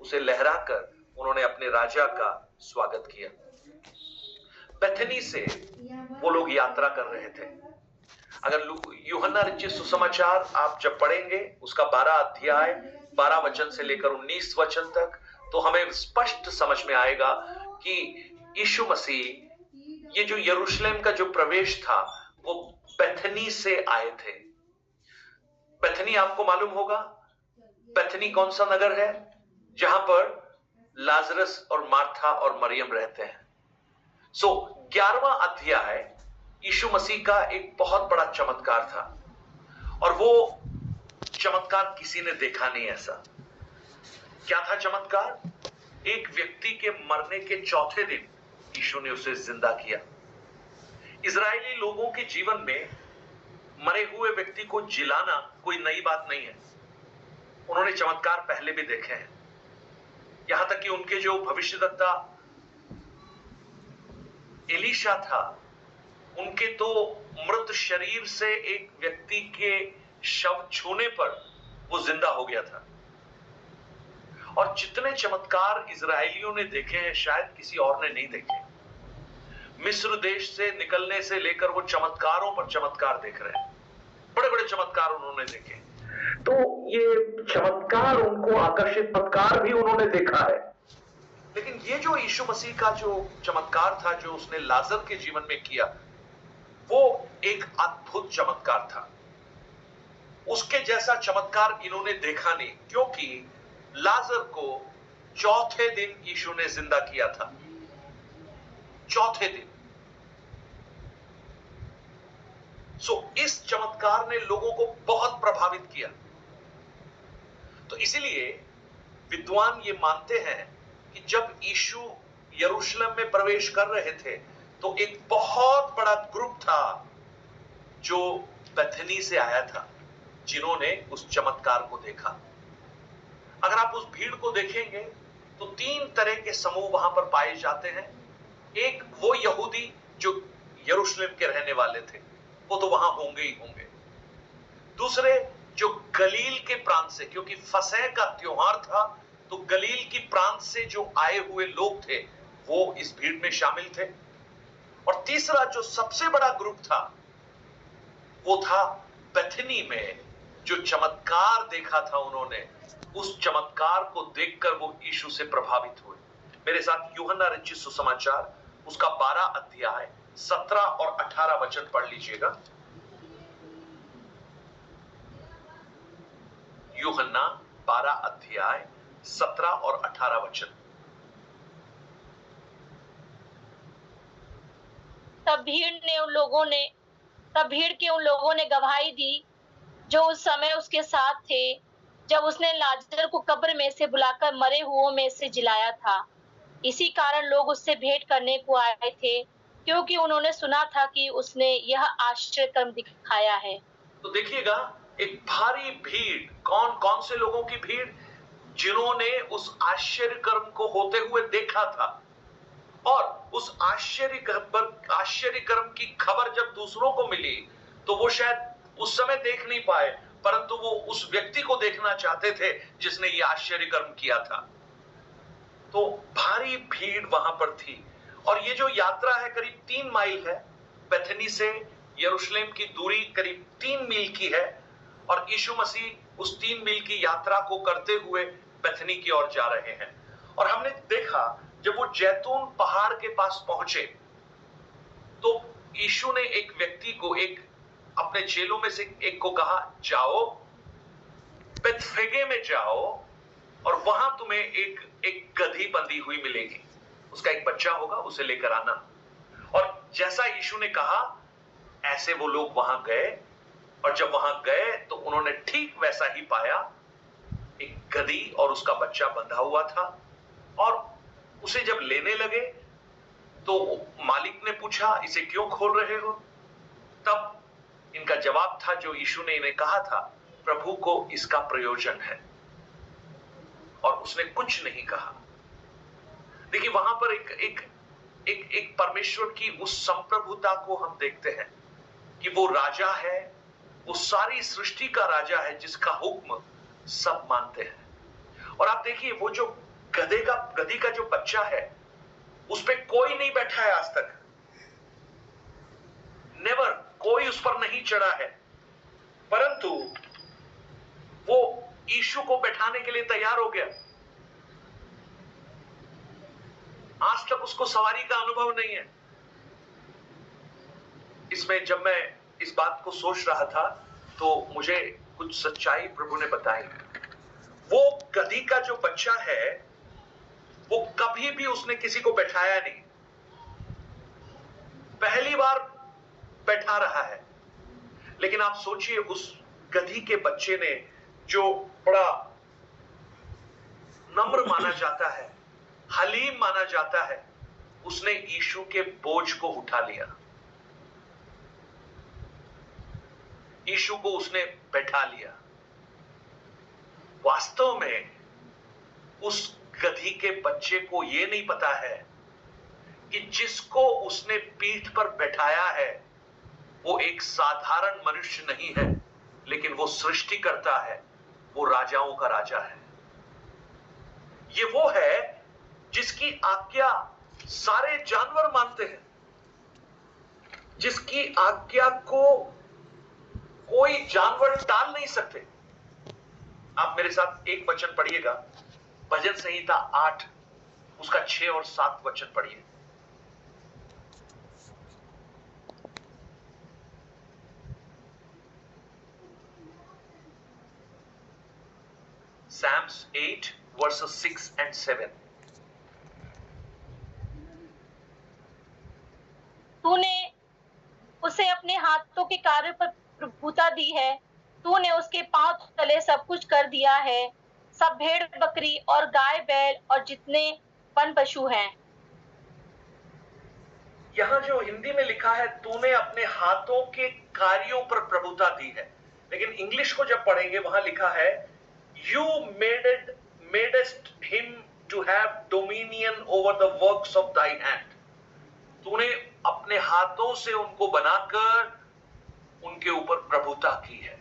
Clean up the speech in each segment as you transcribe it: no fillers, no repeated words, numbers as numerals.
उसे लहराकर उन्होंने अपने राजा का स्वागत किया। बेथनी से वो लोग यात्रा कर रहे थे। अगर यूहन्ना रचित सुसमाचार आप जब पढ़ेंगे उसका 12 अध्याय 12 वचन से लेकर 19 वचन तक, तो हमें स्पष्ट समझ में आएगा कि यीशु मसीह ये जो यरूशलेम का जो प्रवेश था वो बेथनी से आए थे। बेथनी आपको मालूम होगा, बेथनी कौन सा नगर है? जहां पर लाजरस और मार्था और मरियम रहते हैं। 11वां अध्याय यीशु मसीह का एक बहुत बड़ा चमत्कार था, और वो चमत्कार किसी ने देखा नहीं ऐसा। क्या था चमत्कार? एक व्यक्ति के मरने के चौथे दिन यीशु ने उसे जिंदा किया। इजरायली लोगों के जीवन में मरे हुए व्यक्ति को जिलाना कोई नई बात नहीं है। उन्होंने चमत्कार पहले भी देखे हैं। यहां तक कि उनके जो भविष्यद्वक्ता एलीशा था, उनके तो मृत शरीर से एक व्यक्ति के शव छूने पर वो जिंदा हो गया था। और जितने चमत्कार इजरायलियों ने देखे हैं शायद किसी और ने नहीं देखे। मिस्र देश से निकलने से लेकर वो चमत्कारों पर चमत्कार देख रहे हैं। बड़े बड़े चमत्कार उन्होंने देखे। तो ये चमत्कार उनको आकर्षित चमत्कार भी उन्होंने देखा है। लेकिन ये जो यीशु मसीह का जो चमत्कार था जो उसने लाजर के जीवन में किया, वो एक अद्भुत चमत्कार था। उसके जैसा चमत्कार इन्होंने देखा नहीं, क्योंकि लाजर को चौथे दिन यीशु ने जिंदा किया था। चौथे दिन। इस चमत्कार ने लोगों को बहुत प्रभावित किया। तो इसीलिए विद्वान ये मानते हैं कि जब यीशु यरूशलेम में प्रवेश कर रहे थे तो एक बहुत बड़ा ग्रुप था जो बेथनी से आया था, जिन्होंने उस चमत्कार को देखा। अगर आप उस भीड़ को देखेंगे तो 3 तरह के समूह वहां पर पाए जाते हैं। एक वो यहूदी जो यरूशलेम के रहने वाले थे, वो तो वहां होंगे ही होंगे। दूसरे जो गलील के प्रांत से, क्योंकि फसह का त्योहार था, तो गलील की प्रांत से जो आए हुए लोग थे वो इस भीड़ में शामिल थे। और तीसरा जो सबसे बड़ा ग्रुप था वो था बेथनी में जो चमत्कार देखा था उन्होंने, उस चमत्कार को देखकर वो यीशु से प्रभावित हुए। मेरे साथ यूहन्ना रचित सुसमाचार उसका 12 अध्याय 17 और 18 वचन पढ़ लीजिएगा। यूहन्ना 12 अध्याय 17 और 18 वचन। तब भीड़ के उन लोगों ने गवाही दी जो उस समय उसके साथ थे, जब उसने लाजर को कब्र में से बुलाकर मरे हुओं में से जिलाया था। इसी कारण लोग उससे भेंट करने को आए थे, क्योंकि उन्होंने सुना था कि उसने यह आश्चर्य कर्म दिखाया है। तो देखिएगा, एक भारी भीड़, कौन कौन से लोगों की भीड़? जिन्होंने उस आश्चर्य कर्म को होते हुए देखा था, और उस आश्चर्य कर्म की खबर जब दूसरों को मिली तो वो शायद उस समय देख नहीं पाए, परंतु वो उस व्यक्ति को देखना चाहते थे जिसने ये आश्चर्य कर्म किया था। तो भारी भीड़ वहां पर थी। और ये जो यात्रा है करीब 3 माइल है। बेथनी से यरूशलेम की दूरी करीब 3 मील की है, और यीशु मसीह उस 3 मील की यात्रा को करते हुए बेथनी की ओर जा रहे हैं। और हमने देखा जब वो जैतून पहाड़ के पास पहुंचे तो यीशु ने एक व्यक्ति को, एक अपने चेलों में से एक को कहा, जाओ बेथफगे में जाओ और वहां तुम्हें एक गधी बंधी हुई मिलेगी, उसका एक बच्चा होगा, उसे लेकर आना। और जैसा यीशु ने कहा ऐसे वो लोग वहां गए, और जब वहां गए तो उन्होंने ठीक वैसा ही पाया, एक गधी और उसका बच्चा बंधा हुआ था। और उसे जब लेने लगे तो मालिक ने पूछा, इसे क्यों खोल रहे हो? तब इनका जवाब था जो यीशु ने इन्हें कहा था, प्रभु को इसका प्रयोजन है। और उसने कुछ नहीं कहा। देखिए, वहां पर एक परमेश्वर की उस संप्रभुता को हम देखते हैं कि वो राजा है, वो सारी सृष्टि का राजा है जिसका हुक्म सब मानते हैं। और आप देखिए, वो जो गधी का जो बच्चा है उस पे कोई नहीं बैठा है आज तक, नेवर, कोई उस पर नहीं चढ़ा है, परंतु वो यीशु को बैठाने के लिए तैयार हो गया। आज तक उसको सवारी का अनुभव नहीं है। इसमें जब मैं इस बात को सोच रहा था तो मुझे कुछ सच्चाई प्रभु ने बताई। वो गधी का जो बच्चा है वो कभी भी उसने किसी को बैठाया नहीं, पहली बार बैठा रहा है। लेकिन आप सोचिए, उस गधी के बच्चे ने, जो बड़ा नम्र माना जाता है, हलीम माना जाता है, उसने यीशु के बोझ को उठा लिया, यीशु को उसने बैठा लिया। वास्तव में उस गधी के बच्चे को यह नहीं पता है कि जिसको उसने पीठ पर बैठाया है वो एक साधारण मनुष्य नहीं है, लेकिन वो सृष्टिकर्ता है, वो राजाओं का राजा है। ये वो है जिसकी आज्ञा सारे जानवर मानते हैं, जिसकी आज्ञा को कोई जानवर टाल नहीं सकते। आप मेरे साथ एक वचन पढ़िएगा, भजन संहिता 8 उसका 6 और 7 वचन पढ़िए। Psalms 8 verses 6 and 7। तूने उसे अपने हाथों के कार्य पर प्रभुता दी है, तूने उसके पांव तले सब कुछ कर दिया है, सब भेड़ बकरी और गाय बैल और जितने वन पशु हैं। यहां जो हिंदी में लिखा है तूने अपने हाथों के कार्यों पर प्रभुता दी है, लेकिन इंग्लिश को जब पढ़ेंगे वहां लिखा है you madest him to have dominion over the works of thy hand। तूने अपने हाथों से उनको बनाकर उनके ऊपर प्रभुता की है।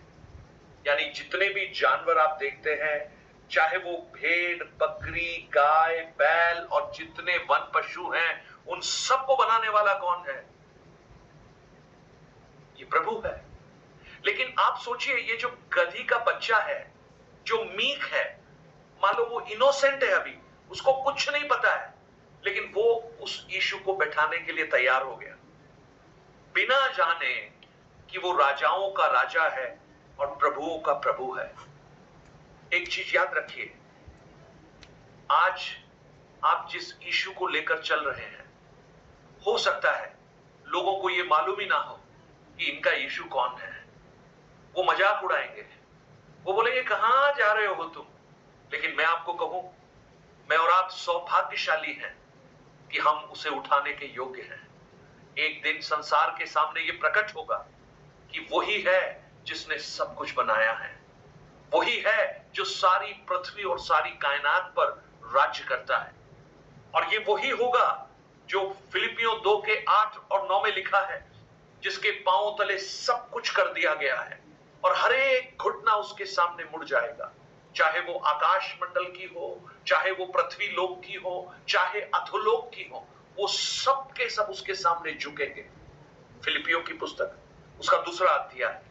यानी जितने भी जानवर आप देखते हैं, चाहे वो भेड़ बकरी गाय बैल और जितने वन पशु हैं, उन सबको बनाने वाला कौन है? ये प्रभु है। लेकिन आप सोचिए, ये जो गधी का बच्चा है, जो मीक है, मान लो वो इनोसेंट है, अभी उसको कुछ नहीं पता है, लेकिन वो उस यीशु को बैठाने के लिए तैयार हो गया, बिना जाने कि वो राजाओं का राजा है और प्रभुओं का प्रभु है। एक चीज याद रखिए, आज आप जिस यीशु को लेकर चल रहे हैं, हो सकता है लोगों को यह मालूम ही ना हो कि इनका यीशु कौन है। वो मजाक उड़ाएंगे, वो बोलेंगे कहां जा रहे हो तुम। लेकिन मैं आपको कहूं, मैं और आप सौभाग्यशाली हैं कि हम उसे उठाने के योग्य हैं। एक दिन संसार के सामने ये प्रकट होगा कि वही है जिसने सब कुछ बनाया है, वही है जो सारी पृथ्वी और सारी कायनात पर राज्य करता है। और ये वही होगा जो फिलिपियों 2 के 8 और 9 में लिखा है, जिसके पांव तले सब कुछ कर दिया गया है और हर एक घुटना उसके सामने मुड़ जाएगा, चाहे वो आकाश मंडल की हो, चाहे वो पृथ्वी लोक की हो, चाहे अधोलोक की हो, वो सब के सब उसके सामने झुकेंगे। फिलिपियों की पुस्तक उसका 2 अध्याय,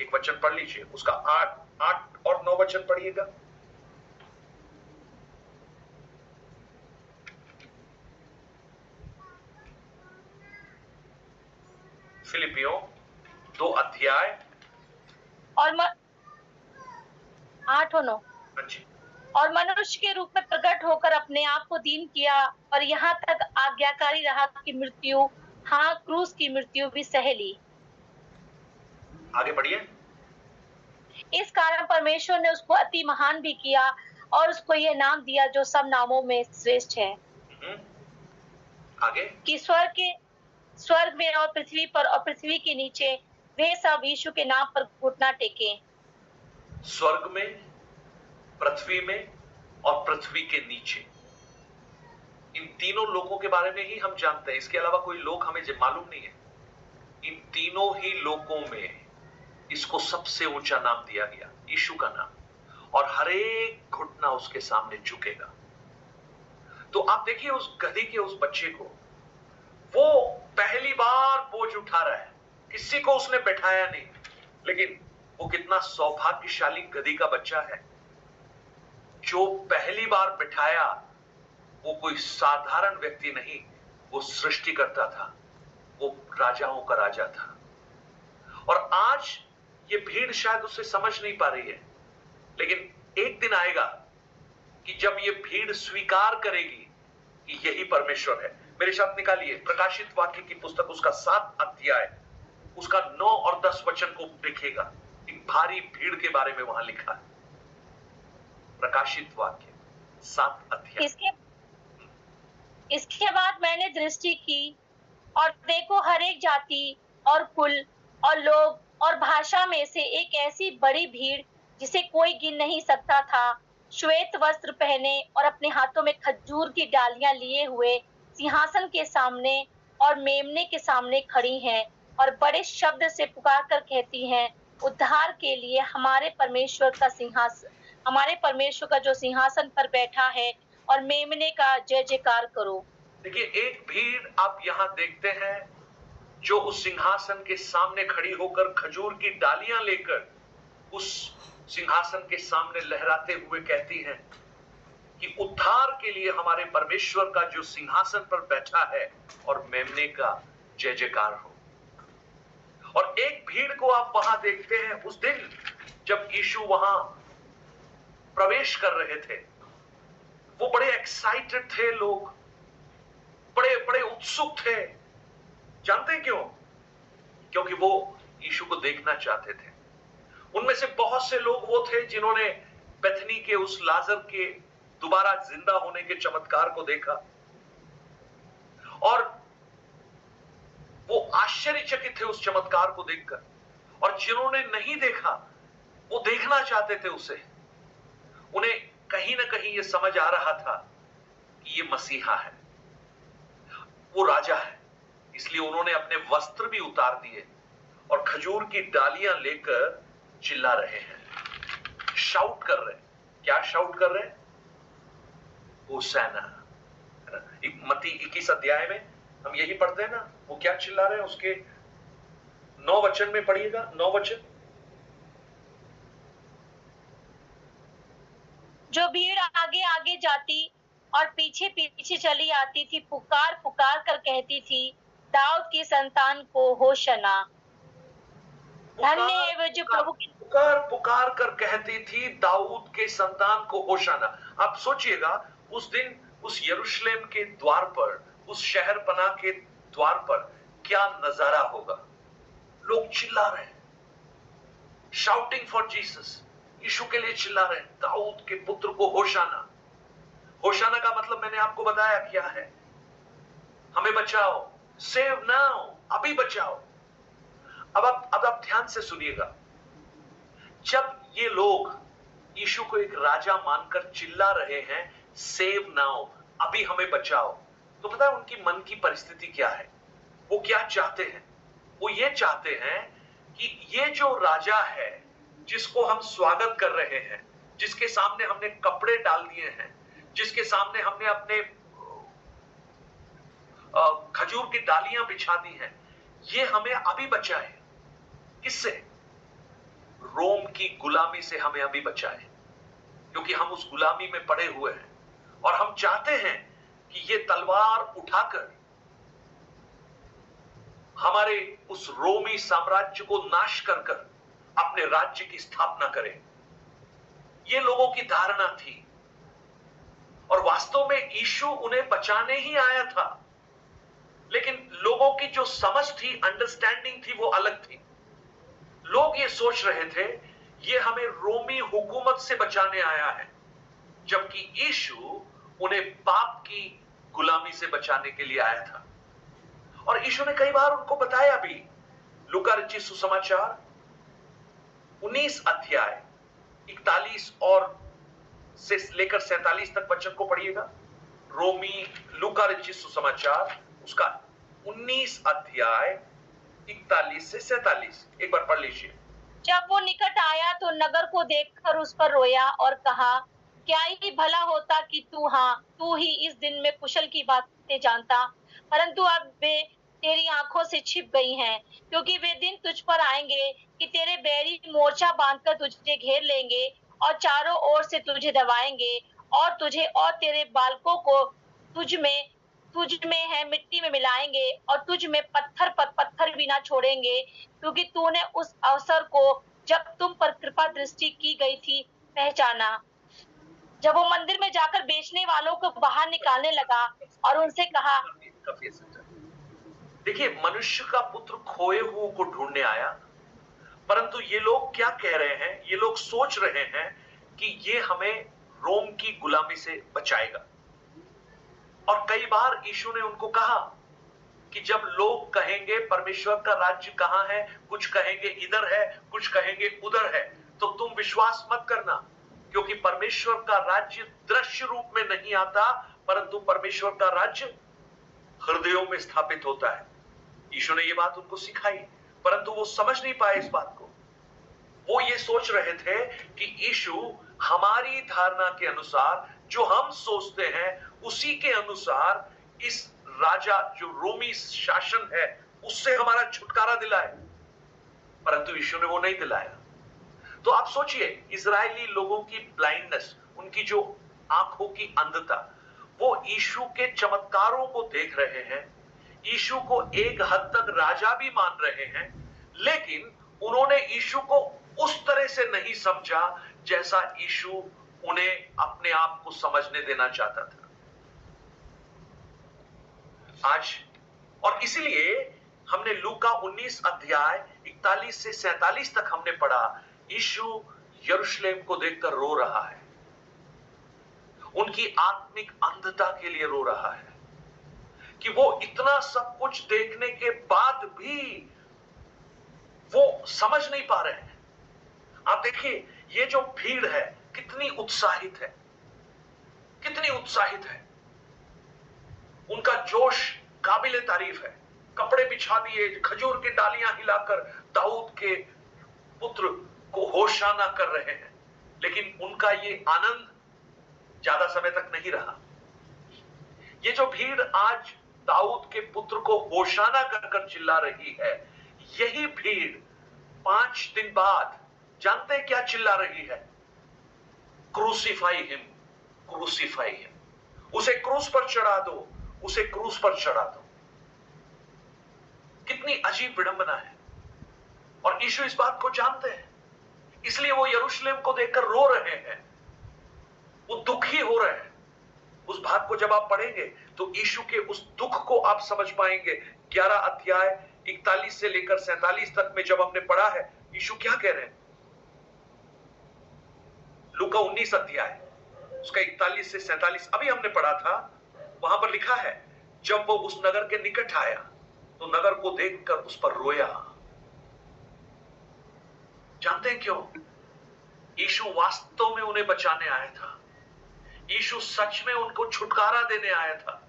एक वचन पढ़ लीजिए, उसका 8 और 9 वचन पढ़िएगा। फिलिपियों 2 अध्याय और 8 और 9। और मनुष्य के रूप में प्रकट होकर अपने आप को दीन किया और यहाँ तक आज्ञाकारी रहा कि मृत्यु, हाँ क्रूस की मृत्यु भी सह ली। आगे बढ़िए। इस कारण परमेश्वर ने उसको अति महान भी किया और उसको यह नाम दिया जो सब नामों में श्रेष्ठ है। आगे कि स्वर्ग में और पृथ्वी पर और पृथ्वी के नीचे वे सब यीशु के नाम पर घुटना टेके। स्वर्ग में, पृथ्वी में और पृथ्वी के नीचे, इन तीनों लोगों के बारे में ही हम जानते हैं, इसके अलावा कोई लोक हमें मालूम नहीं है। इन तीनों ही लोकों में इसको सबसे ऊंचा नाम दिया गया, यीशु का नाम, और हर एक घुटना उसके सामने झुकेगा। तो आप देखिए उस गधी के उस बच्चे को, वो पहली बार बोझ उठा रहा है, किसी को उसने बैठाया नहीं, लेकिन वो कितना सौभाग्यशाली गधी का बच्चा है जो पहली बार बैठाया। वो कोई साधारण व्यक्ति नहीं, वो सृष्टिकर्ता था, वो राजाओं का राजा था। और आज ये भीड़ शायद उसे समझ नहीं पा रही है, लेकिन एक दिन आएगा कि जब ये भीड़ स्वीकार करेगी कि यही परमेश्वर है। मेरे साथ निकालिए प्रकाशित वाक्य की पुस्तक, उसका 7 अध्याय, उसका 9 और 10 वचन को देखिएगा। एक भारी भीड़ के बारे में वहां लिखा है। प्रकाशित वाक्य 7 अध्याय। इसके बाद मैंने दृष्टि की और देखो हर एक जाति और कुल और लोग और भाषा में से एक ऐसी बड़ी भीड़ जिसे कोई गिन नहीं सकता था, श्वेत वस्त्र पहने और अपने हाथों में खजूर की डालियां लिए हुए सिंहासन के सामने और मेमने के सामने खड़ी हैं और बड़े शब्द से पुकार कर कहती हैं, उद्धार के लिए हमारे परमेश्वर का जो सिंहासन पर बैठा है और मेमने का जय जयकार करो। देखिए एक भीड़ आप यहां देखते हैं जो उस सिंहासन के सामने खड़ी होकर खजूर की डालियां लेकर उस सिंहासन के सामने लहराते हुए कहती हैं कि उद्धार के लिए हमारे परमेश्वर का जो सिंहासन पर बैठा है और मेमने का जय जयकार हो। और एक भीड़ को आप वहां देखते हैं उस दिन जब यीशु वहां प्रवेश कर रहे थे। वो बड़े एक्साइटेड थे, लोग बड़े बड़े उत्सुक थे। जानते हैं क्यों? क्योंकि वो यीशु को देखना चाहते थे। उनमें से बहुत से लोग वो थे जिन्होंने बेथनी के उस लाजर के दोबारा जिंदा होने के चमत्कार को देखा और वो आश्चर्यचकित थे उस चमत्कार को देखकर। और जिन्होंने नहीं देखा वो देखना चाहते थे उसे। उन्हें कहीं ना कहीं ये समझ आ रहा था कि ये मसीहा है, वो राजा है, इसलिए उन्होंने अपने वस्त्र भी उतार दिए और खजूर की डालियां लेकर चिल्ला रहे हैं, शाउट कर रहे हैं। क्या शाउट कर रहे हैं? होशाना। मत्ती 21 अध्याय में हम यही पढ़ते हैं ना। वो क्या चिल्ला रहे हैं? उसके 9 वचन में पढ़िएगा, 9 वचन। जो भीड़ आगे आगे जाती और पीछे पीछे चली आती थी, पुकार पुकार कर कहती थी, दाऊद की संतान को होशना। धन्य है वे जो प्रभु की पुकार पुकार कर कहती थी, दाऊद के संतान को होशाना। आप सोचिएगा उस दिन उस यरूशलेम के द्वार पर, उस शहर पनाह के द्वार पर क्या नजारा होगा। लोग चिल्ला रहे हैं, शाउटिंग फॉर जीसस, यीशु के लिए चिल्ला रहे हैं, दाऊद के पुत्र को होशाना। होशाना का मतलब मैंने आपको बताया क्या है। हमें बचाओ, सेव नाउ, अभी बचाओ। अब आप ध्यान से सुनिएगा। जब ये लोग यीशु को एक राजा मानकर चिल्ला रहे हैं, सेव नाउ, अभी हमें बचाओ, तो पता है उनकी मन की परिस्थिति क्या है? वो क्या चाहते हैं? वो ये चाहते हैं कि ये जो राजा है जिसको हम स्वागत कर रहे हैं, जिसके सामने हमने कपड़े डाल दिए हैं, जिसके सामने हमने अपने खजूर की डालियां बिछा दी हैं, ये हमें अभी बचाए। किससे? रोम की गुलामी से हमें अभी बचाए, क्योंकि हम उस गुलामी में पड़े हुए हैं और हम चाहते हैं कि ये तलवार उठाकर हमारे उस रोमी साम्राज्य को नाश कर कर अपने राज्य की स्थापना करें। ये लोगों की धारणा थी और वास्तव में यीशु उन्हें बचाने ही आया था, लेकिन लोगों की जो समझ थी, अंडरस्टैंडिंग थी, वो अलग थी। लोग ये सोच रहे थे ये हमें रोमी हुकूमत से बचाने आया है, जबकि यीशु उन्हें पाप की गुलामी से बचाने के लिए आया था। और यीशु ने कई बार उनको बताया भी। लूका रचित सुसमाचार 19 अध्याय 41 और से लेकर 47 तक वचन को पढ़िएगा। लूका रचित सुसमाचार उसका 19 अध्याय 41 से 47, एक बार पढ़ लीजिए। जब वो निकट आया तो नगर को देखकर उस पर रोया और कहा, क्या ही भला होता कि तू ही इस दिन में कुशल की बातें जानता, परंतु अब वे तेरी आंखों से छिप गई हैं, क्योंकि वे दिन तुझ पर आएंगे कि तेरे बैरी मोर्चा बांधकर तुझे घेर लेंगे और चारों ओर से तुझे दबाएंगे और तुझे और तेरे बालकों को तुझ में है मिट्टी में मिलाएंगे और तुझ में पत्थर पर पत्थर भी ना छोड़ेंगे, क्योंकि तूने उस अवसर को जब तुम पर कृपा दृष्टि की गई थी पहचाना। जब वो मंदिर में जाकर बेचने वालों को बाहर निकालने लगा और उनसे कहा, काफी देखिए, मनुष्य का पुत्र खोए हुओं को ढूंढने आया, परंतु ये लोग क्या कह रहे हैं? ये लोग सोच रहे हैं कि ये हमें रोम की गुलामी से बचाएगा। और कई बार यीशु ने उनको कहा कि जब लोग कहेंगे परमेश्वर का राज्य कहां है, कुछ कहेंगे इधर है, कुछ कहेंगे उधर है, तो तुम विश्वास मत करना, क्योंकि परमेश्वर का राज्य दृश्य रूप में नहीं आता, परंतु परमेश्वर का राज्य हृदयों में स्थापित होता है। यीशु ने ये बात उनको सिखाई, परंतु वो समझ नहीं पाए इस बात को। वो ये सोच रहे थे कि यीशु हमारी धारणा के अनुसार, जो हम सोचते हैं उसी के अनुसार इस राजा जो रोमी शासन है उससे हमारा छुटकारा दिलाए, परंतु यीशु ने वो नहीं दिलाया। तो आप सोचिए, इजरायली लोगों की ब्लाइंडनेस, उनकी जो आंखों की अंधता, वो यीशु के चमत्कारों को देख रहे हैं, यीशु को एक हद तक राजा भी मान रहे हैं, लेकिन उन्होंने यीशु को उस तरह से नहीं समझा जैसा यीशु उन्हें अपने आप को समझने देना चाहता था आज। और इसलिए हमने लूका 19 अध्याय 41 से 47 तक हमने पढ़ा, यीशु यरूशलेम को देखकर रो रहा है, उनकी आत्मिक अंधता के लिए रो रहा है कि वो इतना सब कुछ देखने के बाद भी वो समझ नहीं पा रहे हैं। आप देखिए, ये जो भीड़ है कितनी उत्साहित है, कितनी उत्साहित है, उनका जोश काबिले तारीफ है। कपड़े बिछा दिए, खजूर की डालियां हिलाकर दाऊद के पुत्र को होशाना कर रहे हैं, लेकिन उनका ये आनंद ज्यादा समय तक नहीं रहा। ये जो भीड़ आज दाऊद के पुत्र को होशाना कर कर चिल्ला रही है, यही भीड़ 5 दिन बाद जानते हैं क्या चिल्ला रही है? क्रूसीफाई हिम, क्रूसीफाई हिम, उसे क्रूस पर चढ़ा दो, उसे क्रूस पर चढ़ा दो। कितनी अजीब विडंबना है। और यीशु इस बात को जानते हैं, इसलिए वो यरूशलेम को देखकर रो रहे हैं, वो दुखी हो रहे हैं। उस भाग को जब आप पढ़ेंगे तो यीशु के उस दुख को आप समझ पाएंगे। 11 अध्याय 41 से लेकर 47 तक में जब हमने पढ़ा है, यीशु क्या कह रहे हैं? लूका 19 अध्याय उसका 41 से 47 अभी हमने पढ़ा था। वहां पर लिखा है, जब वो उस नगर के निकट आया तो नगर को देखकर उस पर रोया। जानते हैं क्यों? यीशु वास्तव में उन्हें बचाने आया था, यीशु सच में उनको छुटकारा देने आया था,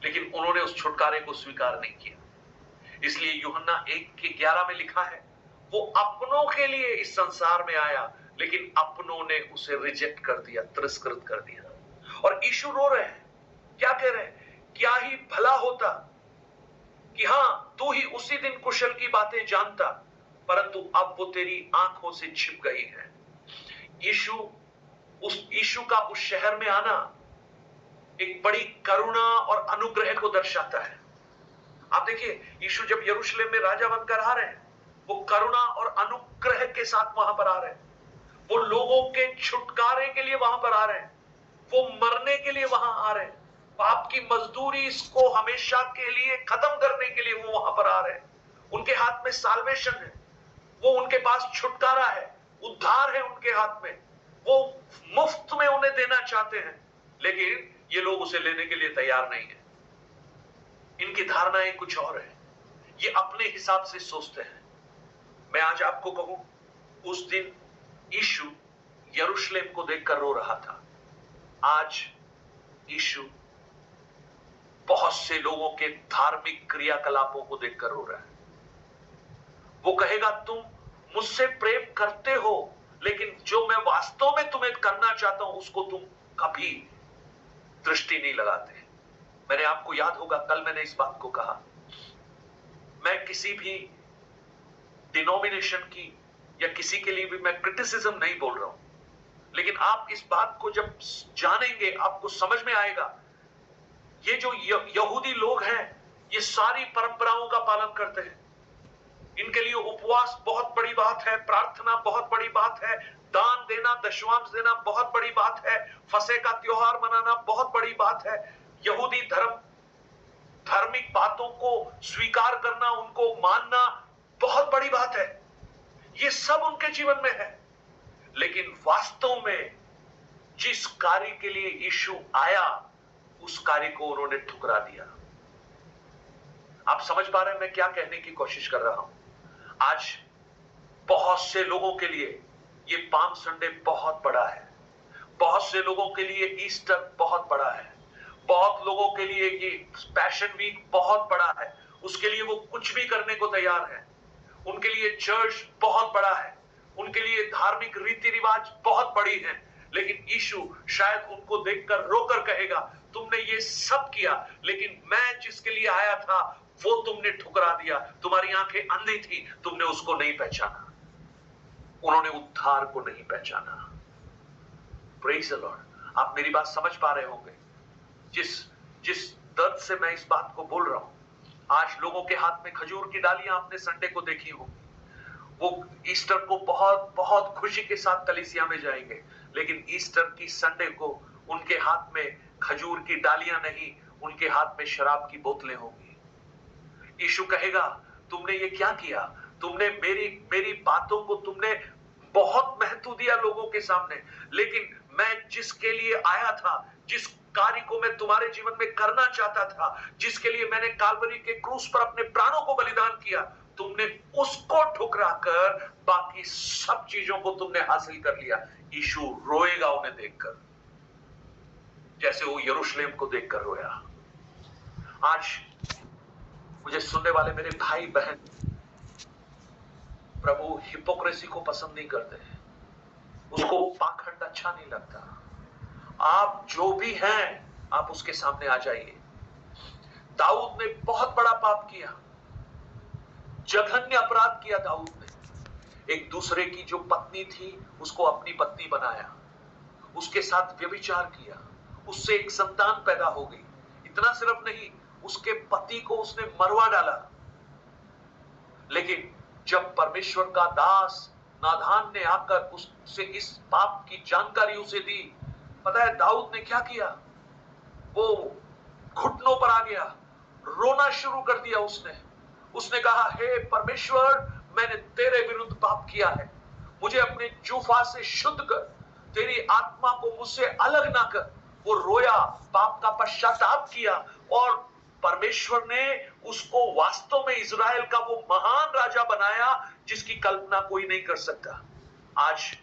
लेकिन उन्होंने उस छुटकारे को स्वीकार नहीं किया। इसलिए यूहन्ना 1:11 में लिखा है, वो अपनों के लिए इस संसार में आया, लेकिन अपनों ने उसे रिजेक्ट कर दिया, तिरस्कृत कर दिया। और यीशु रो रहे हैं, क्या कह रहे हैं? क्या ही भला होता कि हां, तू ही उसी दिन कुशल की बातें जानता, परंतु अब वो तेरी आंखों से छिप गई है। यीशु का उस शहर में आना एक बड़ी करुणा और अनुग्रह को दर्शाता है। आप देखिए, यीशु जब यरूशलेम में राजा बनकर आ रहे हैं, वो करुणा और अनुग्रह के साथ वहां पर आ रहे हैं, वो लोगों के छुटकारे के लिए वहां पर आ रहे हैं, वो मरने के लिए वहां आ रहे हैं, पाप की मजदूरी इसको हमेशा के लिए खत्म करने के लिए वो वहां पर आ रहे हैं। उनके हाथ में साल्वेशन है, वो उनके पास छुटकारा है, उद्धार है उनके हाथ में, वो मुफ्त में उन्हें देना चाहते हैं, लेकिन ये लोग उसे लेने के लिए तैयार नहीं है। इनकी धारणाएं कुछ और है, ये अपने हिसाब से सोचते हैं। मैं आज आपको कहूं, उस दिन यीशु यरूशलेम को देखकर रो रहा था, आज यीशु बहुत से लोगों के धार्मिक क्रियाकलापों को देखकर रो रहा है। वो कहेगा, तुम मुझसे प्रेम करते हो, लेकिन जो मैं वास्तव में तुम्हें करना चाहता हूं उसको तुम कभी दृष्टि नहीं लगाते। मैंने आपको याद होगा कल मैंने इस बात को कहा, मैं किसी भी डिनोमिनेशन की या किसी के लिए भी मैं क्रिटिसिज्म नहीं बोल रहा हूं, लेकिन आप इस बात को जब जानेंगे आपको समझ में आएगा, ये जो यहूदी लोग हैं ये सारी परंपराओं का पालन करते हैं। इनके लिए उपवास बहुत बड़ी बात है, प्रार्थना बहुत बड़ी बात है, दान देना, दशमांश देना बहुत बड़ी बात है, फसह का त्योहार मनाना बहुत बड़ी बात है। यहूदी धार्मिक बातों को स्वीकार करना, उनको मानना बहुत बड़ी बात है। ये सब उनके जीवन में है, लेकिन वास्तव में जिस कार्य के लिए यीशु आया उस कार्य को उन्होंने ठुकरा दिया। आप समझ पा रहे हैं मैं क्या कहने की कोशिश कर रहा हूं? आज बहुत से लोगों के लिए ये पाम संडे बहुत बड़ा है, बहुत से लोगों के लिए ईस्टर बहुत बड़ा है, बहुत लोगों के लिए ये पैशन वीक बहुत बड़ा है, उसके लिए वो कुछ भी करने को तैयार है। उनके लिए चर्च बहुत बड़ा है, उनके लिए धार्मिक रीति रिवाज बहुत बड़ी है, लेकिन यीशु शायद उनको देखकर रोकर कहेगा तुमने ये सब किया, लेकिन मैं जिसके लिए आया था वो तुमने ठुकरा दिया। तुम्हारी आंखें अंधी थी, तुमने उसको नहीं पहचाना, उन्होंने उद्धार को नहीं पहचाना। Praise the Lord. आप मेरी बात समझ पा रहे होंगे जिस दर्द से मैं इस बात को बोल रहा हूं। आज लोगों के हाथ में खजूर की डालियां आपने संडे को देखी होंगी, वो ईस्टर को बहुत बहुत खुशी के साथ कलीसिया में जाएंगे, लेकिन ईस्टर की संडे को उनके हाथ में खजूर की डालियां नहीं, उनके हाथ में शराब की बोतलें होंगी। यीशु कहेगा तुमने ये क्या किया, तुमने मेरी बातों को तुमने बहुत महत्व दिया लोगों के सामने, लेकिन मैं जिसके लिए आया था, जिस कार्य को मैं तुम्हारे जीवन में करना चाहता था, जिसके लिए मैंने काल्वरी के क्रूस पर अपने प्राणों को बलिदान किया, तुमने उसको ठुकरा कर बाकी सब चीजों को तुमने हासिल कर लिया। यीशु रोएगा उन्हें देखकर, जैसे वो यरूशलेम को देखकर रोया। आज मुझे सुनने वाले मेरे भाई बहन, प्रभु हिपोक्रेसी को पसंद नहीं करते हैं, उसको पाखंड अच्छा नहीं लगता। आप जो भी हैं आप उसके सामने आ जाइए। दाऊद ने बहुत बड़ा पाप किया, जघन्य अपराध किया दाऊद ने। एक दूसरे की जो पत्नी थी उसको अपनी पत्नी बनाया, उसके साथ व्यभिचार किया, उससे एक संतान पैदा हो गई। इतना सिर्फ नहीं, उसके पति को उसने मरवा डाला। लेकिन जब परमेश्वर का दास नाधान ने आकर उससे इस पाप की जानकारी उसे दी, पता है दाऊद ने क्या किया? वो घुटनों पर आ गया, रोना शुरू कर दिया। उसने कहा, हे परमेश्वर, मैंने तेरे विरुद्ध पाप किया है, मुझे अपने जूफा से शुद्ध कर, तेरी आत्मा को मुझसे अलग ना कर। वो रोया, पाप का पश्चाताप किया, और परमेश्वर ने उसको वास्तव में इज़राइल का वो महान राजा बनाया जिसकी कल्पना कोई नहीं कर सकता। आज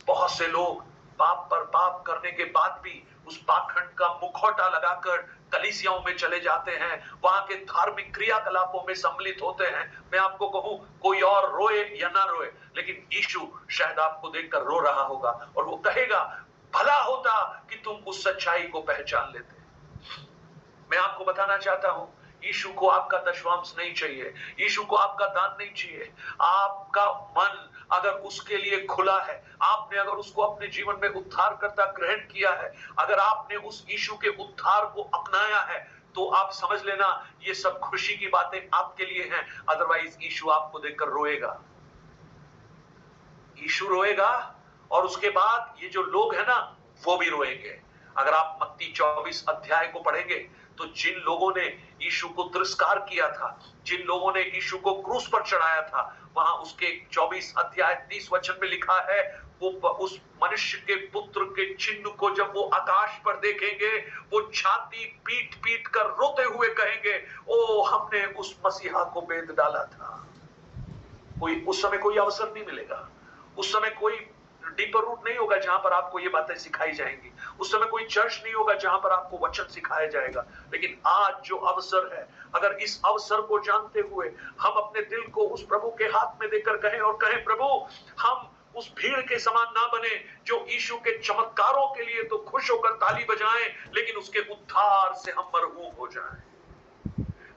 बहुत से लोग पाप पर पाप करने के बाद भी उस पाखंड का मुखौटा लगाकर कलीसियाओं में चले जाते हैं, वहां के धार्मिक क्रियाकलापों में सम्मिलित होते हैं। मैं आपको कहूं, कोई और रोए या ना रोए, लेकिन यीशु शायद आपको देखकर रो रहा होगा और वो कहेगा, भला होता कि तुम उस सच्चाई को पहचान लेते। मैं आपको बताना चाहता हूं, यीशु को आपका दशमांश नहीं चाहिए, यीशु को आपका दान नहीं चाहिए। आपका मन अगर उसके लिए खुला है, आपने अगर उसको अपने जीवन में उद्धार करता ग्रहण किया है, अगर आपने उस यीशु के उद्धार को अपनाया है, तो आप समझ लेना ये सब खुशी की बातें आपके लिए हैं। अदरवाइज यीशु आपको देखकर रोएगा, यीशु रोएगा, और उसके बाद ये जो लोग हैं ना वो भी रोएंगे। अगर आप मत्ती 24 अध्याय को पढ़ेंगे तो जिन लोगों ने यीशु को तिरस्कार किया था, जिन लोगों ने यीशु को क्रूस पर चढ़ाया था, वहां उसके 24 अध्याय 30 वचन में लिखा है, वो उस मनुष्य के पुत्र के चिन्ह को जब वो आकाश पर देखेंगे, वो छाती पीट पीट कर रोते हुए कहेंगे, ओ हमने उस मसीहा को बेद डाला था। उस समय कोई अवसर नहीं मिलेगा, उस समय कोई डीपर रूट नहीं होगा जहां पर आपको ये बातें सिखाई जाएंगी, उस समय कोई चर्च नहीं होगा जहां पर आपको वचन सिखाया जाएगा। लेकिन आज जो अवसर है, अगर इस अवसर को जानते हुए हम अपने दिल को उस प्रभु के हाथ में देकर कहें और कहें, प्रभु हम उस भीड़ के समान ना बने जो यीशु के चमत्कारों के लिए तो खुश होकर ताली बजाएं, लेकिन उसके उद्धार से हम मरहूम हो जाएं।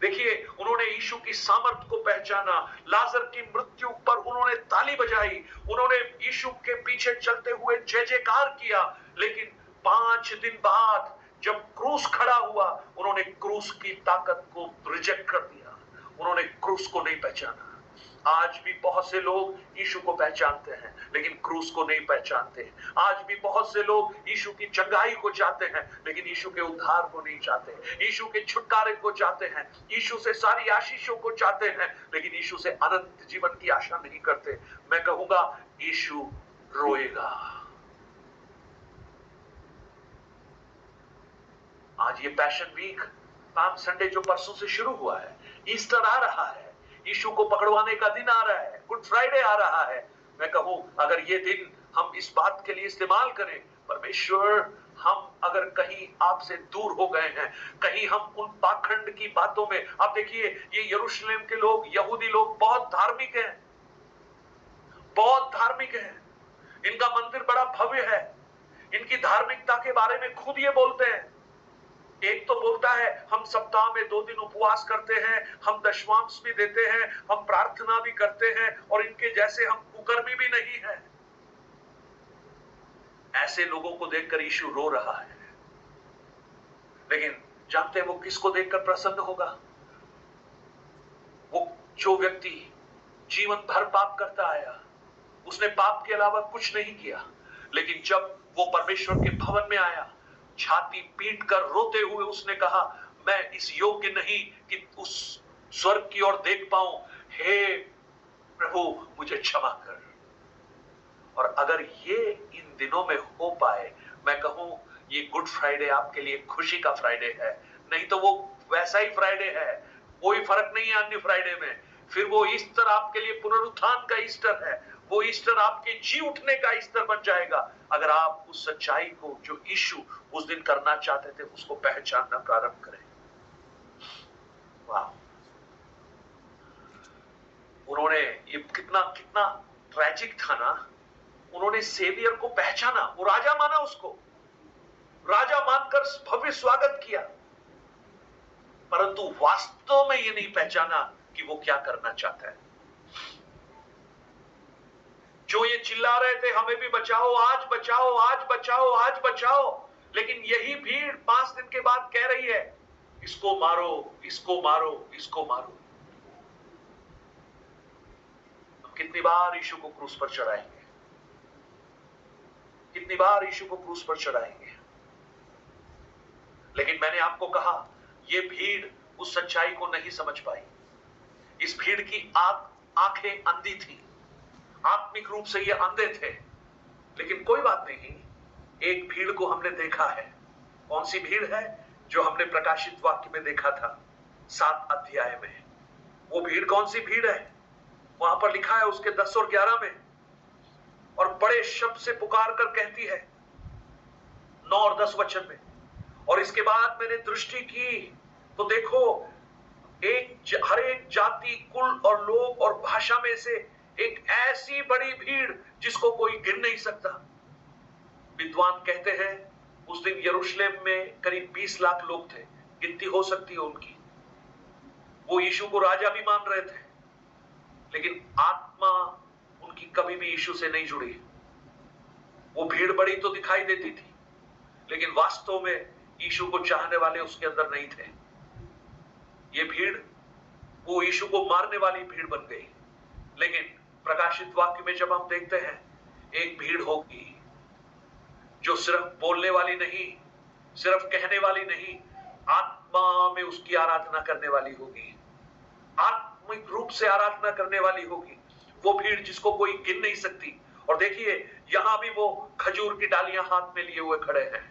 देखिए, उन्होंने यीशु की सामर्थ को पहचाना, लाजर की मृत्यु पर उन्होंने ताली बजाई, उन्होंने यीशु के पीछे चलते हुए जय जयकार किया, लेकिन 5 दिन बाद जब क्रूस खड़ा हुआ, उन्होंने क्रूस की ताकत को रिजेक्ट कर दिया, उन्होंने क्रूस को नहीं पहचाना। आज भी बहुत से लोग यीशु को पहचानते हैं, लेकिन क्रूस को नहीं पहचानते। आज भी बहुत से लोग यीशु की चंगाई को चाहते हैं, लेकिन यीशु के उद्धार को नहीं चाहते। यीशु के छुटकारे को चाहते हैं, यीशु से सारी आशीषों को चाहते हैं, लेकिन यीशु से अनंत जीवन की आशा नहीं करते। मैं कहूंगा, यीशु रोएगा। आज ये पैशन वीक, पाम संडे जो परसों से शुरू हुआ है, ईस्टर आ रहा है, यीशु को पकड़वाने का दिन आ रहा है, गुड फ्राइडे आ रहा है। मैं कहूं, अगर ये दिन हम इस बात के लिए इस्तेमाल करें, परमेश्वर, हम अगर कहीं आपसे दूर हो गए हैं, कहीं हम उन पाखंड की बातों में, आप देखिए, ये यरूशलेम के लोग, यहूदी लोग बहुत धार्मिक हैं, बहुत धार्मिक हैं, इनका मंदिर बड़ा भव्य है, इनकी धार्मिकता के बारे में खुद ये बोलते हैं। एक तो बोलता है, हम सप्ताह में 2 दिन उपवास करते हैं, हम दशमांश भी देते हैं, हम प्रार्थना भी करते हैं, और इनके जैसे हम कुकर्मी भी नहीं है। ऐसे लोगों को देखकर यीशु रो रहा है, लेकिन जानते हैं वो किसको देखकर प्रसन्न होगा? वो जो व्यक्ति जीवन भर पाप करता आया, उसने पाप के अलावा कुछ नहीं किया, लेकिन जब वो परमेश्वर के भवन में आया, छाती पीट कर रोते हुए उसने कहा, मैं इस योग्य नहीं कि उस स्वर्ग की ओर देख पाऊं, हे प्रभु मुझे क्षमा कर। और अगर ये इन दिनों में हो पाए, मैं कहूं, ये गुड फ्राइडे आपके लिए खुशी का फ्राइडे है, नहीं तो वो वैसा ही फ्राइडे है, कोई फर्क नहीं है अन्य फ्राइडे में। फिर वो ईस्टर आपके लिए पुनरुत्थान का ईस्टर है, वो ईस्टर आपके जी उठने का ईस्टर बन जाएगा, अगर आप उस सच्चाई को जो यीशु उस दिन करना चाहते थे उसको पहचानना प्रारंभ करें। वाह, उन्होंने, ये कितना कितना ट्रैजिक था ना, उन्होंने सेवियर को पहचाना, वो राजा माना, उसको राजा मानकर भव्य स्वागत किया, परंतु वास्तव में ये नहीं पहचाना कि वो क्या करना चाहता है। जो ये चिल्ला रहे थे, हमें भी बचाओ, आज बचाओ, आज बचाओ, आज बचाओ, लेकिन यही भीड़ 5 दिन के बाद कह रही है, इसको मारो, इसको मारो, इसको मारो। हम कितनी बार यीशु को क्रूस पर चढ़ाएंगे, कितनी बार यीशु को क्रूस पर चढ़ाएंगे, लेकिन मैंने आपको कहा, ये भीड़ उस सच्चाई को नहीं समझ पाई। इस भीड़ की आंखें अंधी थी, आत्मिक रूप से ये अंधे थे, लेकिन कोई बात नहीं, एक भीड़ को हमने देखा है। कौन सी भीड़ है? जो हमने प्रकाशित वाक्य में देखा था 7 अध्याय में। वो भीड़ कौन सी भीड़ है? वहां पर लिखा है उसके 10 और 11 में, और बड़े शब्द से पुकार कर कहती है, 9 और 10 वचन में, और इसके बाद मैंने दृष्टि की तो देखो, हर एक जाति, कुल और लोग और भाषा में से एक ऐसी बड़ी भीड़ जिसको कोई गिन नहीं सकता। विद्वान कहते हैं उस दिन यरूशलेम में करीब 20 लाख लोग थे, गिनती हो सकती है उनकी। वो यीशु को राजा भी मान रहे थे, लेकिन आत्मा उनकी कभी भी यीशु से नहीं जुड़ी। वो भीड़ बड़ी तो दिखाई देती थी, लेकिन वास्तव में यीशु को चाहने वाले उसके अंदर नहीं थे। ये भीड़ वो यीशु को मारने वाली भीड़ बन गई। लेकिन प्रकाशित वाक्य में जब हम देखते हैं, एक भीड़ होगी जो सिर्फ बोलने वाली नहीं, सिर्फ कहने वाली नहीं, आत्मा में उसकी आराधना करने वाली होगी, आत्मिक रूप से आराधना करने वाली होगी। वो भीड़ जिसको कोई गिन नहीं सकती। और देखिए, यहां भी वो खजूर की डालियां हाथ में लिए हुए खड़े हैं।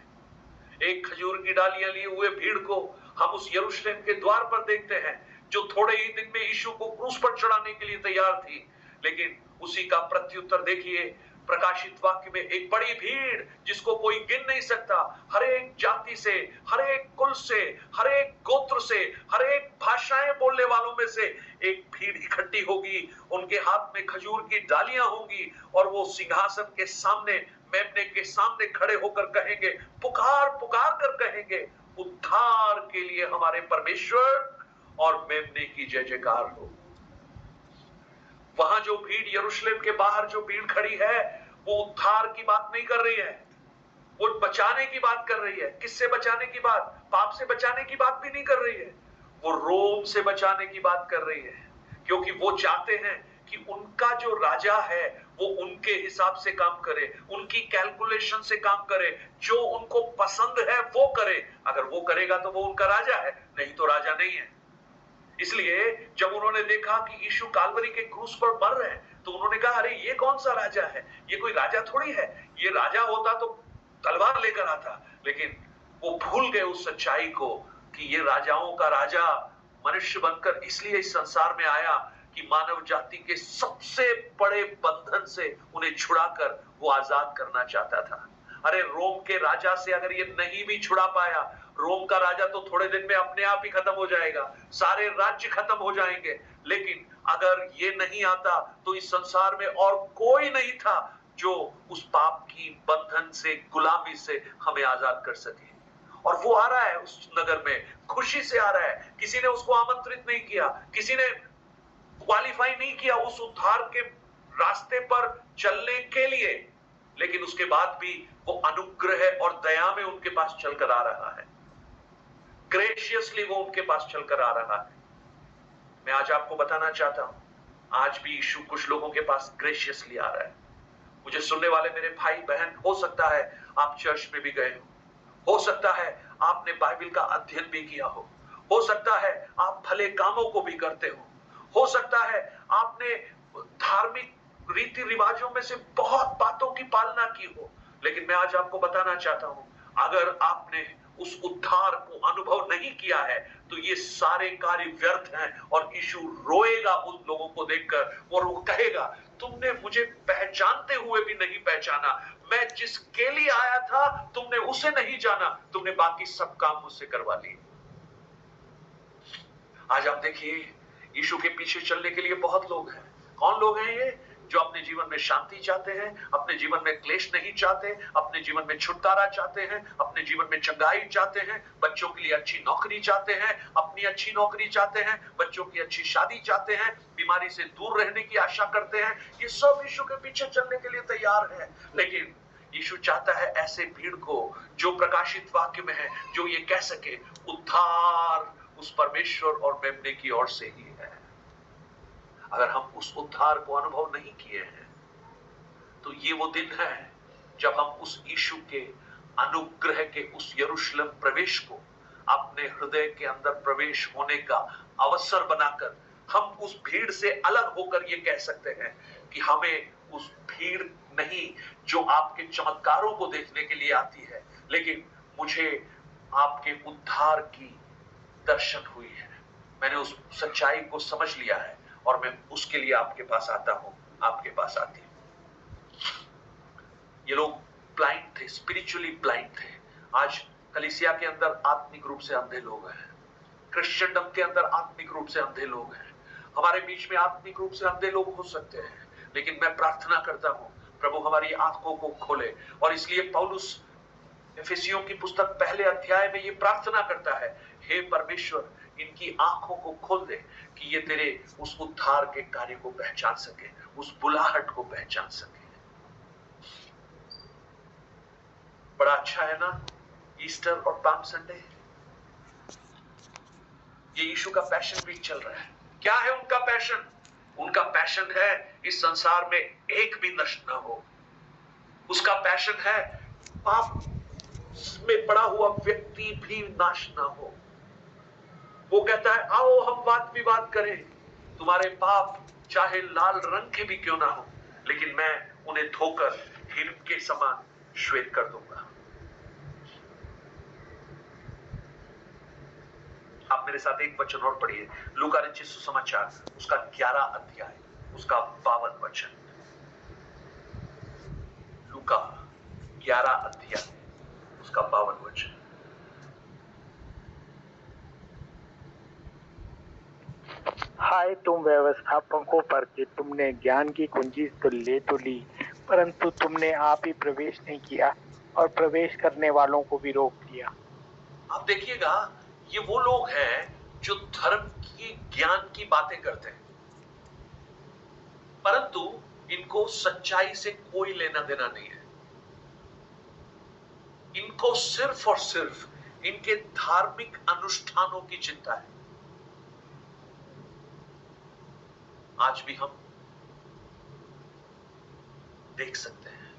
एक खजूर की डालियां लिए हुए भीड़ को हम उस यरूशलेम के द्वार पर देखते हैं, जो थोड़े ही दिन में यीशु को क्रूस पर चढ़ाने के लिए तैयार थी। लेकिन उसी का प्रत्युत्तर देखिए, प्रकाशित वाक्य में एक बड़ी भीड़ जिसको कोई गिन नहीं सकता, हर एक जाति से, हर एक कुल से, हर एक गोत्र से, हर एक भाषाएं बोलने वालों में से एक भीड़ इकट्ठी होगी। उनके हाथ में खजूर की डालियां होंगी और वो सिंहासन के सामने, मेमने के सामने खड़े होकर कहेंगे, पुकार पुकार कर कहेंगे, उद्धार के लिए हमारे परमेश्वर और मेमने की जय जयकार हो। वहां जो भीड़, यरूशलेम के बाहर जो भीड़ खड़ी है, वो उद्धार की बात नहीं कर रही है, वो बचाने की बात कर रही है। किससे बचाने की बात? पाप से बचाने की बात भी नहीं कर रही है, वो रोम से बचाने की बात कर रही है। क्योंकि वो चाहते हैं कि उनका जो राजा है वो उनके हिसाब से काम करे, उनकी कैलकुलेशन से काम करे, जो उनको पसंद है वो करे। अगर वो करेगा तो वो उनका राजा है, नहीं तो राजा नहीं है। इसलिए जब उन्होंने देखा कि यीशु कालवरी के क्रूस पर मर रहे हैं, तो उन्होंने कहा, अरे ये कौन सा राजा है? ये कोई राजा थोड़ी है। ये राजा होता तो तलवार लेकर आता। लेकिन वो भूल गए उस सच्चाई को कि ये राजाओं का राजा मनुष्य बनकर इसलिए इस संसार में आया कि मानव जाति के सबसे बड़े बंधन से उन्हें छुड़ाकर वो आजाद करना चाहता था। अरे रोम के राजा से अगर ये नहीं भी छुड़ा पाया, रोम का राजा तो थोड़े दिन में अपने आप ही खत्म हो जाएगा, सारे राज्य खत्म हो जाएंगे। लेकिन अगर ये नहीं आता तो इस संसार में और कोई नहीं था जो उस पाप की बंधन से, गुलामी से हमें आजाद कर सके। और वो आ रहा है उस नगर में, खुशी से आ रहा है। किसी ने उसको आमंत्रित नहीं किया, किसी ने क्वालिफाई नहीं किया उस उद्धार के रास्ते पर चलने के लिए, लेकिन उसके बाद भी वो अनुग्रह और दया में उनके पास चलकर आ रहा है। ग्रेशियसली वो उनके पास चलकर आ रहा है। मैं आज आपको बताना चाहता हूं, आज भी यीशु कुछ लोगों के पास ग्रेशियसली आ रहा है। मुझे सुनने वाले मेरे भाई बहन, हो सकता है आप चर्च में भी गए हो सकता है आपने बाइबल का अध्ययन भी किया हो सकता है आप भले कामों को भी करते हो सकता है आपने धार्मिक रीति रिवाजों में से बहुत बातों की पालना की हो। लेकिन मैं आज आपको बताना चाहता हूं, अगर आपने उस उद्धार को अनुभव नहीं किया है तो ये सारे कार्य व्यर्थ हैं। और यीशु रोएगा उन लोगों को देखकर और वो कहेगा, तुमने मुझे पहचानते हुए भी नहीं पहचाना, मैं जिसके लिए आया था तुमने उसे नहीं जाना, तुमने बाकी सब काम मुझसे करवा लिए। आज आप देखिए, यीशु के पीछे चलने के लिए बहुत लोग हैं। कौन लोग हैं ये? जो अपने जीवन में शांति चाहते हैं, अपने जीवन में क्लेश नहीं चाहते, अपने जीवन में छुटकारा चाहते हैं, अपने जीवन में चंगाई चाहते हैं, बच्चों के लिए अच्छी नौकरी चाहते हैं, अपनी अच्छी नौकरी चाहते हैं, बच्चों की अच्छी शादी चाहते हैं, बीमारी से दूर रहने की आशा करते हैं। ये सब यीशु के पीछे चलने के लिए तैयार है। लेकिन यीशु चाहता है ऐसे भीड़ को जो प्रकाशित वाक्य में है, जो ये कह सके, उद्धार उस परमेश्वर और मेमने की ओर से ही है। अगर हम उस उद्धार को अनुभव नहीं किए हैं तो ये वो दिन है जब हम उस यीशु के अनुग्रह के उस यरूशलेम प्रवेश को अपने हृदय के अंदर प्रवेश होने का अवसर बनाकर हम उस भीड़ से अलग होकर ये कह सकते हैं कि हमें उस भीड़ नहीं जो आपके चमत्कारों को देखने के लिए आती है, लेकिन मुझे आपके उद्धार की दर्शन हुई है, मैंने उस सच्चाई को समझ लिया है और मैं उसके लिए आपके पास आता हूं, आपके पास आती हूं। ये लोग ब्लाइंड थे, स्पिरिचुअली ब्लाइंड थे। आज कलीसिया के अंदर आत्मिक रूप से अंधे लोग हैं, क्रिश्चियनडम के अंदर आत्मिक रूप से अंधे लोग हैं, हमारे बीच में आत्मिक रूप से अंधे लोग हो सकते हैं। लेकिन मैं प्रार्थना करता हूं, प्रभु हमारी आंखों को खोले। और इसलिए पौलुस एफेसियों की पुस्तक पहले अध्याय में ये प्रार्थना करता है, हे परमेश्वर, इनकी आंखों को खोल दे कि ये तेरे उस उद्धार के कार्य को पहचान सके, उस बुलाहट को पहचान सके। बड़ा अच्छा है ना ईस्टर और पाम संडे, ये यीशु का पैशन वीक चल रहा है। क्या है उनका पैशन? उनका पैशन है इस संसार में एक भी नष्ट ना हो। उसका पैशन है पाप में पड़ा हुआ व्यक्ति भी नाश ना हो। वो कहता है, आओ हम वाद विवाद करें, तुम्हारे पाप चाहे लाल रंग के भी क्यों ना हो, लेकिन मैं उन्हें धोकर हिम के समान श्वेत कर दूंगा। आप मेरे साथ एक वचन और पढ़िए, लूका रचित सुसमाचार उसका 11 अध्याय उसका 52 वचन। लूका 11 अध्याय उसका 52 वचन। आए तुम व्यवस्थापकों पर कि तुमने ज्ञान की कुंजी तो ले तो ली, परंतु तुमने आप ही प्रवेश नहीं किया और प्रवेश करने वालों को भी रोक दिया। आप देखिएगा, ये वो लोग हैं जो धर्म की ज्ञान की बातें करते हैं, परंतु इनको सच्चाई से कोई लेना देना नहीं है। इनको सिर्फ और सिर्फ इनके धार्मिक अनुष्ठानों की चिंता है। आज भी हम देख सकते हैं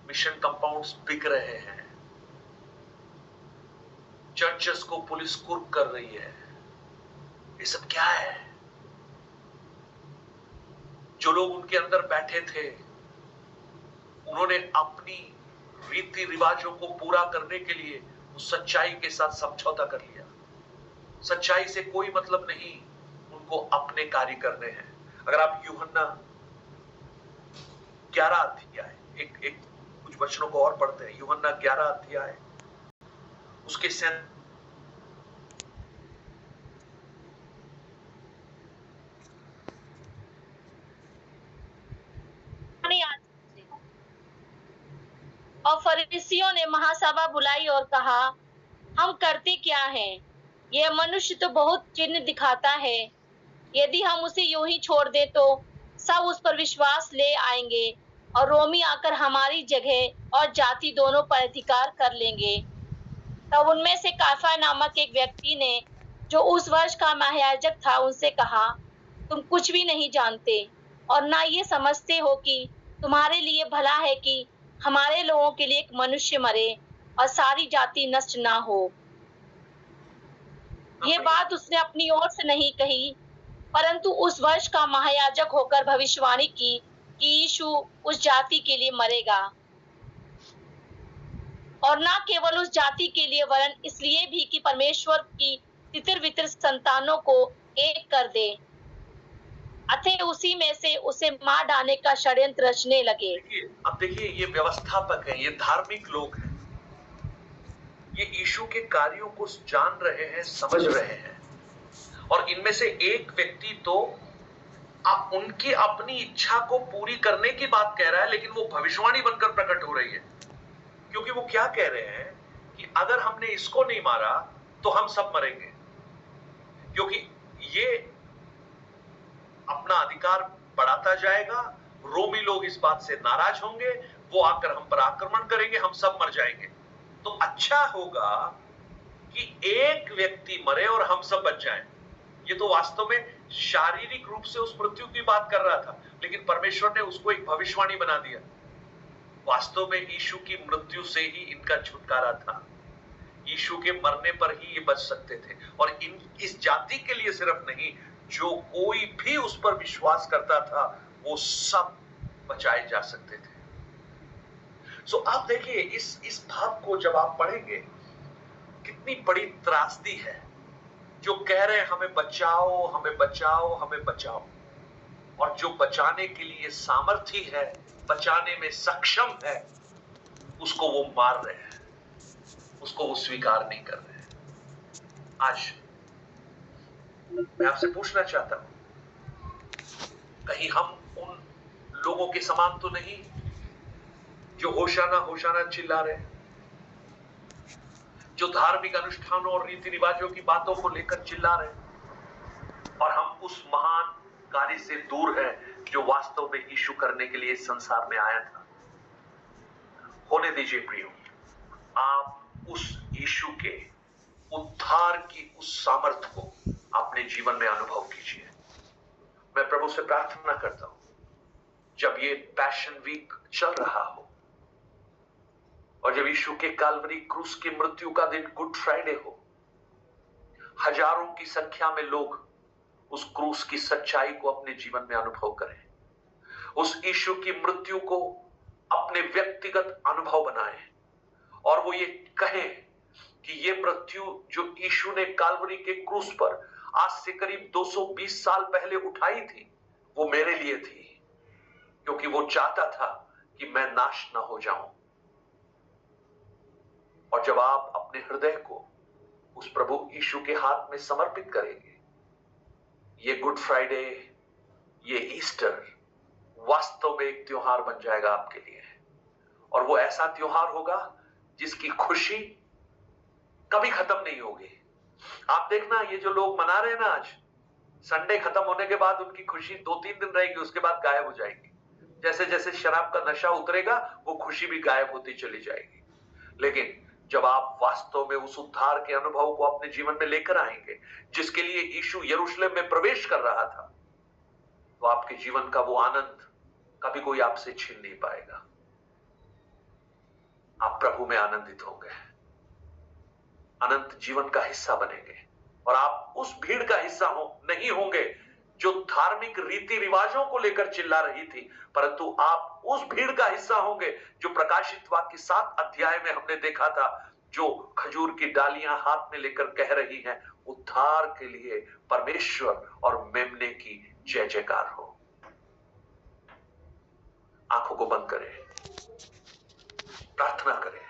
मिशन कंपाउंड्स बिक रहे हैं, चर्चेस को पुलिस कुर्क कर रही है। ये सब क्या है? जो लोग उनके अंदर बैठे थे, उन्होंने अपनी रीति रिवाजों को पूरा करने के लिए उस सच्चाई के साथ समझौता कर लिया। सच्चाई से कोई मतलब नहीं, उनको अपने कार्य करने हैं। अगर आप यूहन्ना 11 अध्याय एक कुछ वचनों को और पढ़ते हैं, यूहन्ना 11 अध्याय उसके और फरीसियों ने महासभा बुलाई और कहा, हम करते क्या हैं? यह मनुष्य तो बहुत चिन्ह दिखाता है। यदि हम उसे यूं ही छोड़ दें तो सब उस पर विश्वास ले आएंगे और रोमी आकर हमारी जगह और जाति दोनों पर अधिकार कर लेंगे। तब उनमें से काफा नामक एक व्यक्ति ने, जो उस वर्ष का महायाजक था, उनसे कहा, तुम कुछ भी नहीं जानते और ना ये समझते हो कि तुम्हारे लिए भला है कि हमारे लोगों के लिए एक मनुष्य मरे और सारी जाति नष्ट ना हो। ये बात उसने अपनी ओर से नहीं कही, परंतु उस वर्ष का महायाजक होकर भविष्यवाणी की कि यीशु उस जाति के लिए मरेगा, और ना केवल उस जाति के लिए वरन इसलिए भी कि परमेश्वर की तितर वितर संतानों को एक कर दे। अतः उसी में से उसे मार डालने का षड्यंत्र रचने लगे। अब देखिए, ये व्यवस्थापक हैं, ये धार्मिक लोग हैं, ये यीशु के कार्यों को जान रहे हैं, समझ रहे हैं, और इनमें से एक व्यक्ति तो उनकी अपनी इच्छा को पूरी करने की बात कह रहा है, लेकिन वो भविष्यवाणी बनकर प्रकट हो रही है। क्योंकि वो क्या कह रहे हैं कि अगर हमने इसको नहीं मारा तो हम सब मरेंगे, क्योंकि ये अपना अधिकार बढ़ाता जाएगा, रोमी लोग इस बात से नाराज होंगे, वो आकर हम पर आक्रमण करेंगे, हम सब मर जाएंगे। तो अच्छा होगा कि एक व्यक्ति मरे और हम सब बच जाएं। ये तो वास्तव में शारीरिक रूप से उस मृत्यु की बात कर रहा था, लेकिन परमेश्वर ने उसको एक भविष्यवाणी बना दिया। वास्तव में यीशु की मृत्यु से ही इनका छुटकारा था। यीशु के मरने पर ही ये बच सकते थे, और इस जाति के लिए सिर्फ नहीं, जो कोई भी उस पर विश्वास करता था, वो सब बचाए जा सकते थे। सो आप देखिए, इस भाव को जब आप पढ़ेंगे, कितनी बड़ी त्रासदी है। जो कह रहे हैं हमें बचाओ, हमें बचाओ, हमें बचाओ, और जो बचाने के लिए सामर्थ्य है, बचाने में सक्षम है, उसको वो मार रहे हैं, उसको वो स्वीकार नहीं कर रहे हैं। आज मैं आपसे पूछना चाहता हूं, कहीं हम उन लोगों के समान तो नहीं जो होशाना होशाना चिल्ला रहे हैं, जो धार्मिक अनुष्ठानों और रीति रिवाजों की बातों को लेकर चिल्ला रहे हैं, और हम उस महान कार्य से दूर हैं जो वास्तव में यीशु करने के लिए इस संसार में आया था। होने दीजिए प्रियो, आप उस यीशु के उद्धार की उस सामर्थ को अपने जीवन में अनुभव कीजिए। मैं प्रभु से प्रार्थना करता हूं, जब ये पैशन वीक चल रहा हो, और जब यीशु के काल्वरी क्रूस की मृत्यु का दिन गुड फ्राइडे हो, हजारों की संख्या में लोग उस क्रूस की सच्चाई को अपने जीवन में अनुभव करें, उस यीशु की मृत्यु को अपने व्यक्तिगत अनुभव बनाएं, और वो ये कहें कि ये मृत्यु जो यीशु ने काल्वरी के क्रूस पर आज से करीब 220 साल पहले उठाई थी, वो मेरे लिए थी, क्योंकि वो चाहता था कि मैं नाश ना हो जाऊं। और जब आप अपने हृदय को उस प्रभु यीशु के हाथ में समर्पित करेंगे, ये गुड फ्राइडे, ये ईस्टर वास्तव में एक त्योहार बन जाएगा आपके लिए। और वो ऐसा त्योहार होगा जिसकी खुशी कभी खत्म नहीं होगी। आप देखना, ये जो लोग मना रहे हैं ना, आज संडे खत्म होने के बाद उनकी खुशी 2-3 दिन रहेगी, उसके बाद गायब हो जाएगी। जैसे जैसे शराब का नशा उतरेगा, वो खुशी भी गायब होती चली जाएगी। लेकिन जब आप वास्तव में उस उद्धार के अनुभव को अपने जीवन में लेकर आएंगे, जिसके लिए यीशु यरूशलेम में प्रवेश कर रहा था, तो आपके जीवन का वो आनंद कभी कोई आपसे छीन नहीं पाएगा। आप प्रभु में आनंदित होंगे, अनंत जीवन का हिस्सा बनेंगे। और आप उस भीड़ का हिस्सा नहीं होंगे जो धार्मिक रीति रिवाजों को लेकर चिल्ला रही थी, परंतु आप उस भीड़ का हिस्सा होंगे जो प्रकाशित वाक्य 7 अध्याय में हमने देखा था, जो खजूर की डालियां हाथ में लेकर कह रही हैं, उद्धार के लिए परमेश्वर और मेमने की जय जयकार हो। आंखों को बंद करें, प्रार्थना करें।